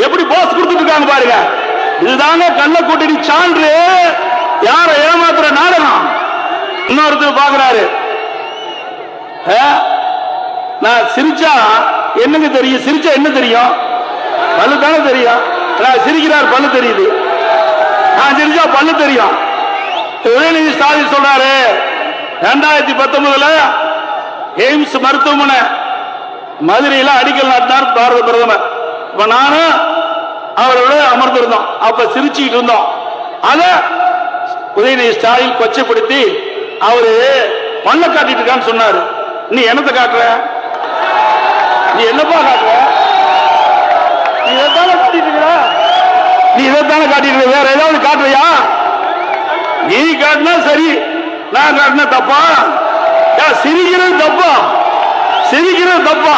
எப்படி போஸ் கொடுத்துட்டு இருக்காங்க பாருங்க. இதுதாங்க கள்ள கூட்டணி சான்று. யார ஏமாத்துற நாடகம். இன்னொருத்தர் பாக்குறாரு, நான் சிரிச்சா என்னங்க தெரியும்? சிரிச்சா என்ன தெரியும்? பல்லு தானே தெரியும். நான் சிரிக்கிறார், பல்லு தெரியுது. நான் சிரிச்சா பல்லு தெரியும். உதயநிதி ஸ்டாலின் சொல்றாரு, 2019 எய்ம்ஸ் மருத்துவமனை மதுரையில் அடிக்கல் நாட்டினார் பாரத பிரதமர். இப்ப நானும் அவரோட அமர்ந்திருந்தோம். அப்ப சிரிச்சுக்கிட்டு இருந்தோம். அத உதயநிதி ஸ்டாலின் கொச்சைப்படுத்தி அவரு பல்ல காட்டிட்டு இருக்கான்னு சொன்னாரு. நீ என்னத்தை காட்டுற? நீ என்னப்பா காட்டுற? நீ இதைத்தானே காட்டிட்டு இருக்கிற? நீ இதைத்தானே காட்டிட்டு இருக்க? வேற ஏதாவது காட்டுறியா? நீ காட்டினா சரி, நான் காட்டினா தப்பா? சிரிக்கிறது தப்பா? சிரிக்கிறது தப்பா?